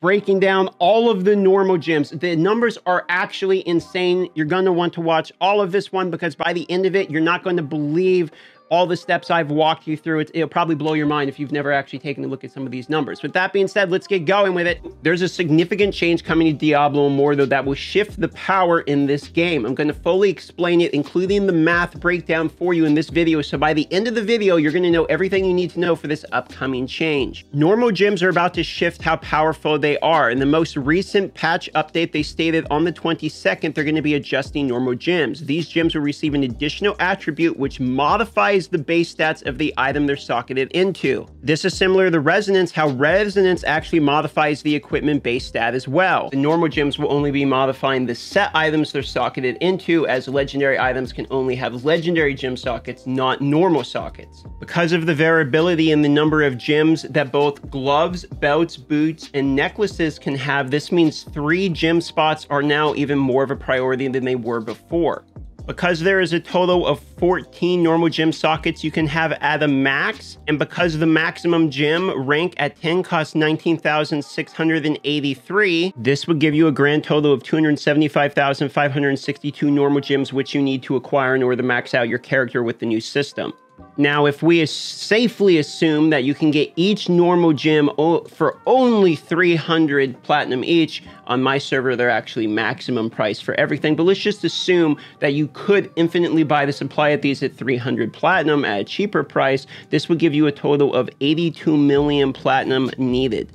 breaking down all of the normal gyms. The numbers are actually insane. You're going to want to watch all of this one because by the end of it, you're not going to believe all the steps I've walked you through. It'll probably blow your mind if you've never actually taken a look at some of these numbers. With that being said, let's get going with it. There's a significant change coming to Diablo Immortal that will shift the power in this game. I'm going to fully explain it, including the math breakdown for you in this video. So by the end of the video, you're going to know everything you need to know for this upcoming change. Normal gyms are about to shift how powerful they are. In the most recent patch update, they stated on the 22nd, they're going to be adjusting normal gyms. These gyms will receive an additional attribute which modifies the base stats of the item they're socketed into. This is similar to Resonance, how Resonance actually modifies the equipment base stat as well. The normal gyms will only be modifying the set items they're socketed into, as legendary items can only have legendary gym sockets, not normal sockets. Because of the variability in the number of gyms that both gloves, belts, boots, and necklaces can have, this means 3 gym spots are now even more of a priority than they were before. Because there is a total of 14 normal gym sockets you can have at a max, and because the maximum gym rank at 10 costs 19,683, this would give you a grand total of 275,562 normal gyms which you need to acquire in order to max out your character with the new system. Now, if we safely assume that you can get each normal gym for only 300 platinum each, on my server, they're actually maximum price for everything. But let's just assume that you could infinitely buy the supply of these at 300 platinum at a cheaper price. This would give you a total of 82 million platinum needed.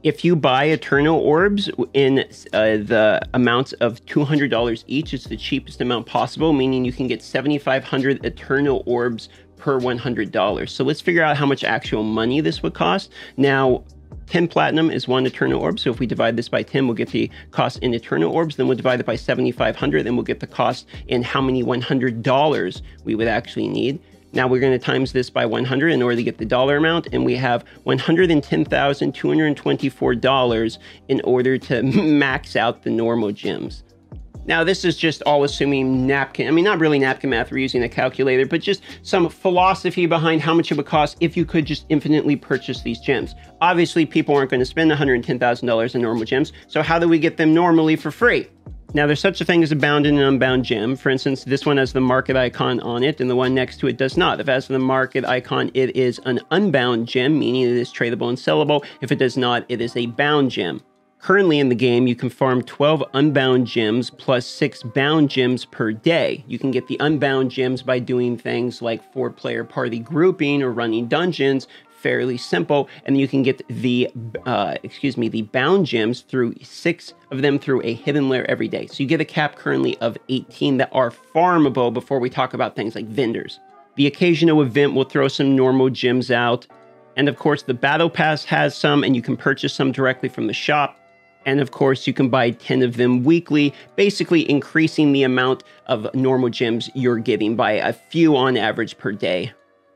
If you buy Eternal Orbs in the amounts of $200 each, it's the cheapest amount possible, meaning you can get 7,500 Eternal Orbs per $100. So let's figure out how much actual money this would cost. Now, 10 platinum is 1 Eternal Orb. So if we divide this by 10, we'll get the cost in Eternal Orbs. Then we'll divide it by 7,500, and we'll get the cost in how many $100 we would actually need. Now we're going to times this by 100 in order to get the dollar amount, and we have $110,224 in order to max out the normal gyms. Now, this is just all assuming napkin. I mean, not really napkin math, we're using a calculator, but just some philosophy behind how much it would cost if you could just infinitely purchase these gems. Obviously, people aren't going to spend $110,000 in normal gems, so how do we get them normally for free? Now, there's such a thing as a bound and an unbound gem. For instance, this one has the market icon on it, and the one next to it does not. If it has the market icon, it is an unbound gem, meaning it is tradable and sellable. If it does not, it is a bound gem. Currently in the game, you can farm 12 unbound gems plus 6 bound gems per day. You can get the unbound gems by doing things like 4-player party grouping or running dungeons, fairly simple, and you can get the bound gems through 6 of them through a hidden lair every day. So you get a cap currently of 18 that are farmable before we talk about things like vendors. The occasional event will throw some normal gems out, and of course the battle pass has some, and you can purchase some directly from the shop. And of course, you can buy 10 of them weekly, basically increasing the amount of normal gems you're getting by a few on average per day.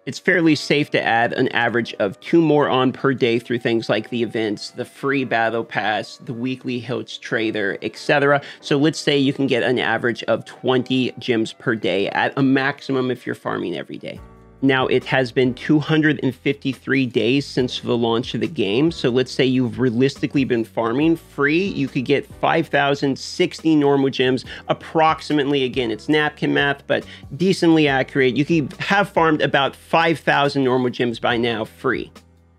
It's fairly safe to add an average of 2 more on per day through things like the events, the free battle pass, the weekly Hilts trader, etc. So let's say you can get an average of 20 gems per day at a maximum if you're farming every day. Now, it has been 253 days since the launch of the game, so let's say you've realistically been farming free, you could get 5,060 normal gems, approximately. Again, it's napkin math, but decently accurate. You could have farmed about 5,000 normal gems by now free.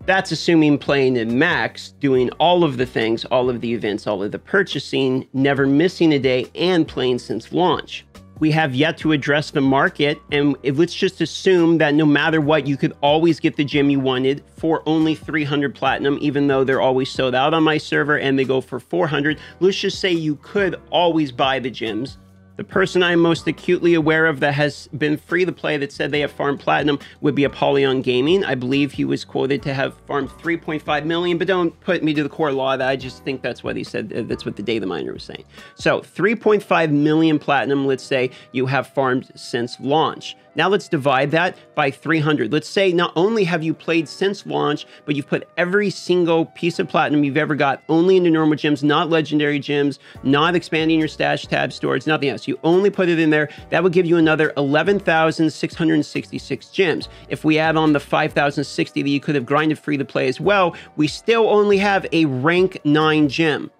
That's assuming playing in max, doing all of the things, all of the events, all of the purchasing, never missing a day, and playing since launch. We have yet to address the market, and let's just assume that no matter what, you could always get the gem you wanted for only 300 platinum, even though they're always sold out on my server and they go for 400. Let's just say you could always buy the gems. The person I'm most acutely aware of that has been free to play that said they have farmed platinum would be Apollyon Gaming. I believe he was quoted to have farmed 3.5 million, but don't put me to the core law. I just think that's what he said. That's what the data miner was saying. So 3.5 million platinum, let's say you have farmed since launch. Now let's divide that by 300. Let's say not only have you played since launch, but you've put every single piece of platinum you've ever got only into normal gems, not legendary gems, not expanding your stash tab storage, nothing else. spots. You only put it in there. That would give you another 11,666 gems. If we add on the 5,060 that you could have grinded free to play as well, we still only have a rank 9 gem.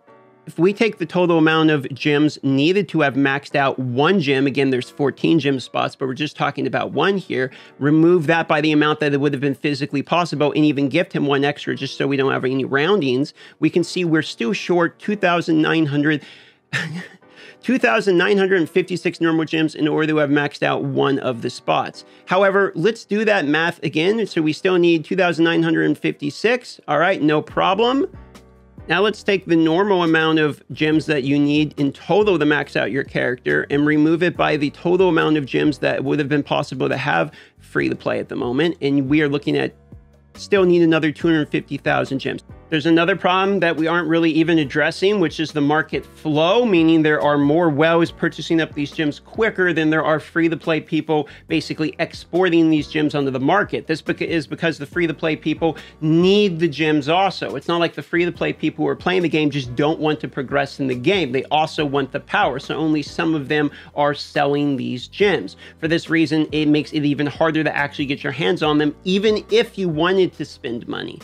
If we take the total amount of gems needed to have maxed out one gem, again, there's 14 gem spots, but we're just talking about one here, remove that by the amount that it would have been physically possible and even gift him one extra just so we don't have any roundings, we can see we're still short 2,956 normal gems in order to have maxed out one of the spots. However, let's do that math again. So we still need 2,956. All right, no problem. Now let's take the normal amount of gems that you need in total to max out your character and remove it by the total amount of gems that would have been possible to have free to play at the moment. And we are looking at still need another 250,000 gems. There's another problem that we aren't really even addressing, which is the market flow, meaning there are more whales purchasing up these gems quicker than there are free-to-play people basically exporting these gems onto the market. This is because the free-to-play people need the gems also. It's not like the free-to-play people who are playing the game just don't want to progress in the game. They also want the power, so only some of them are selling these gems. For this reason, it makes it even harder to actually get your hands on them, even if you wanted to spend money.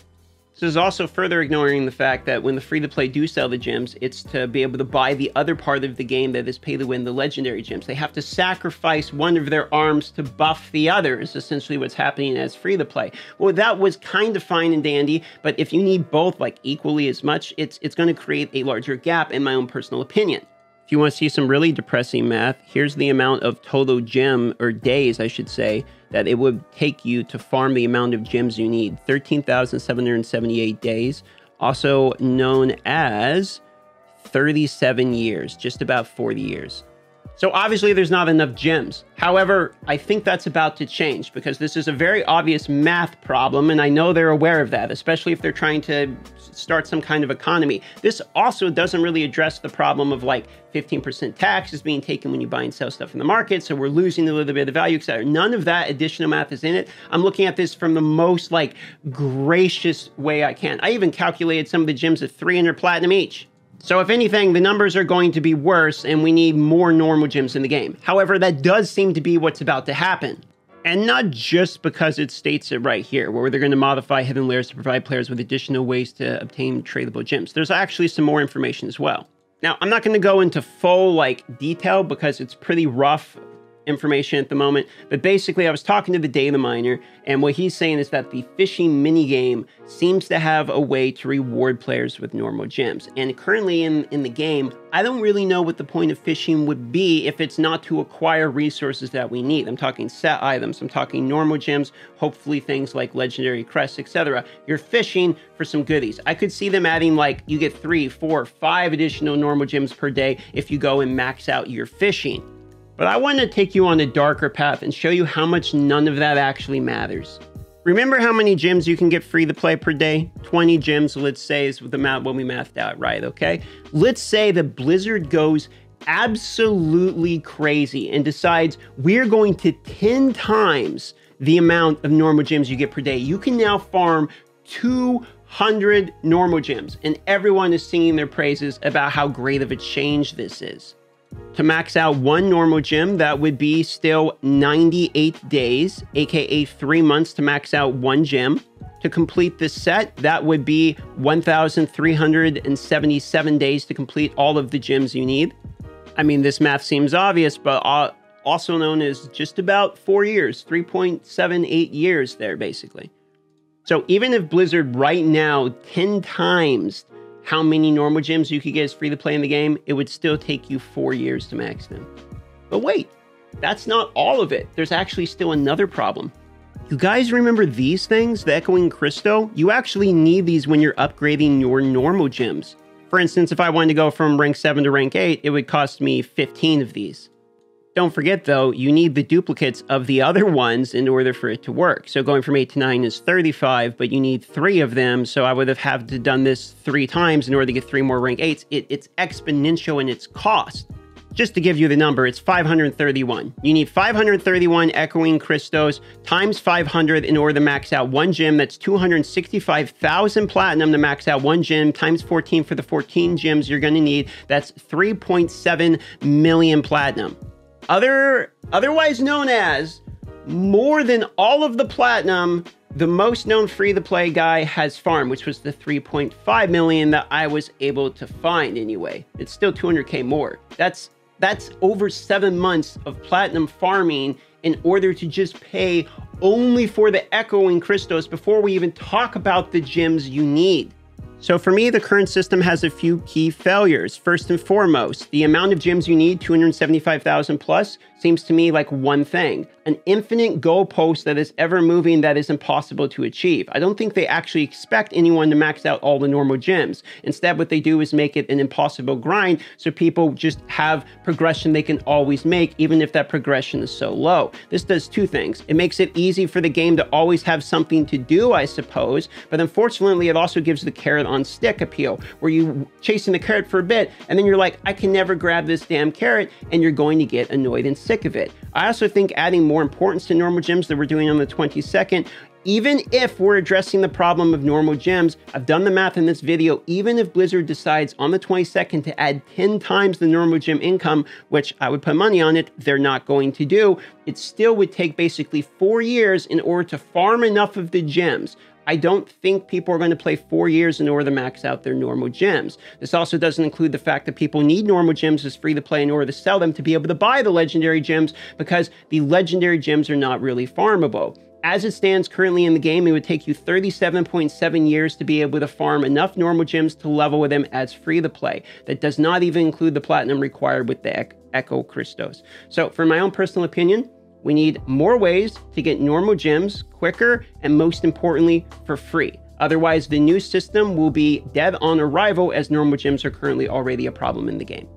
This is also further ignoring the fact that when the free-to-play do sell the gems, it's to be able to buy the other part of the game that is pay-to-win, the legendary gems. They have to sacrifice one of their arms to buff the other, is essentially what's happening as free-to-play. Well, that was kind of fine and dandy, but if you need both like equally as much, it's going to create a larger gap in my own personal opinion. If you want to see some really depressing math, here's the amount of total gem, or days, I should say, that it would take you to farm the amount of gems you need. 13,778 days, also known as 37 years, just about 40 years. So obviously there's not enough gems. However, I think that's about to change because this is a very obvious math problem, and I know they're aware of that, especially if they're trying to start some kind of economy. This also doesn't really address the problem of like 15% tax is being taken when you buy and sell stuff in the market, so we're losing a little bit of value, etc. None of that additional math is in it. I'm looking at this from the most like gracious way I can. I even calculated some of the gems at 300 platinum each. So if anything, the numbers are going to be worse and we need more normal gems in the game. However, that does seem to be what's about to happen. And not just because it states it right here, where they're going to modify hidden layers to provide players with additional ways to obtain tradable gems. There's actually some more information as well. Now, I'm not going to go into full detail because it's pretty rough information at the moment, but basically I was talking to the data miner, and what he's saying is that the fishing minigame seems to have a way to reward players with normal gems. And currently in the game, I don't really know what the point of fishing would be if it's not to acquire resources that we need. I'm talking set items, I'm talking normal gems, hopefully things like legendary crests, etc. You're fishing for some goodies. I could see them adding you get 3, 4, 5 additional normal gems per day if you go and max out your fishing. But I want to take you on a darker path and show you how much none of that actually matters. Remember how many gems you can get free to play per day? 20 gems, let's say, is the amount when we mathed out, right? Okay. Let's say that Blizzard goes absolutely crazy and decides we're going to 10 times the amount of normal gems you get per day. You can now farm 200 normal gems, and everyone is singing their praises about how great of a change this is. To max out one normal gem, that would be still 98 days, aka 3 months to max out one gem. To complete this set, that would be 1,377 days to complete all of the gems you need. I mean, this math seems obvious, but also known as just about 4 years, 3.78 years there, basically. So even if Blizzard right now 10 times how many normal gems you could get as free to play in the game, it would still take you 4 years to max them. But wait, that's not all of it. There's actually still another problem. You guys remember these things, the Echoing Crystal? You actually need these when you're upgrading your normal gems. For instance, if I wanted to go from rank 7 to rank 8, it would cost me 15 of these. Don't forget though, you need the duplicates of the other ones in order for it to work. So going from 8 to 9 is 35, but you need 3 of them. So I would have had to done this 3 times in order to get 3 more rank 8s. It's exponential in its cost. Just to give you the number, it's 531. You need 531 Echoing Crystals times 500 in order to max out one gem. That's 265,000 platinum to max out one gem, times 14 for the 14 gems you're going to need. That's 3.7 million platinum. Otherwise known as more than all of the platinum the most known free-to-play guy has farmed, which was the 3.5 million that I was able to find anyway. It's still 200k more. That's over 7 months of platinum farming in order to just pay only for the Echoing Crystals before we even talk about the gems you need. So for me, the current system has a few key failures. First and foremost, the amount of gems you need, 275,000 plus, seems to me like one thing: an infinite goalpost that is ever moving that is impossible to achieve. I don't think they actually expect anyone to max out all the normal gems. Instead, what they do is make it an impossible grind so people just have progression they can always make, even if that progression is so low. This does two things. It makes it easy for the game to always have something to do, I suppose, but unfortunately, it also gives the carrot on stick appeal, where you chasing the carrot for a bit, and then you're like, I can never grab this damn carrot, and you're going to get annoyed and sick of it. I also think adding more importance to normal gems that we're doing on the 22nd, even if we're addressing the problem of normal gems, I've done the math in this video, even if Blizzard decides on the 22nd to add 10 times the normal gem income, which I would put money on it, they're not going to do, it still would take basically 4 years in order to farm enough of the gems. I don't think people are going to play 4 years in order to max out their normal gems. This also doesn't include the fact that people need normal gems as free to play in order to sell them to be able to buy the legendary gems, because the legendary gems are not really farmable. As it stands currently in the game, it would take you 37.7 years to be able to farm enough normal gems to level with them as free to play. That does not even include the platinum required with the Echo Crystals. So for my own personal opinion, we need more ways to get normal gems quicker, and most importantly, for free. Otherwise, the new system will be dead on arrival, as normal gems are currently already a problem in the game.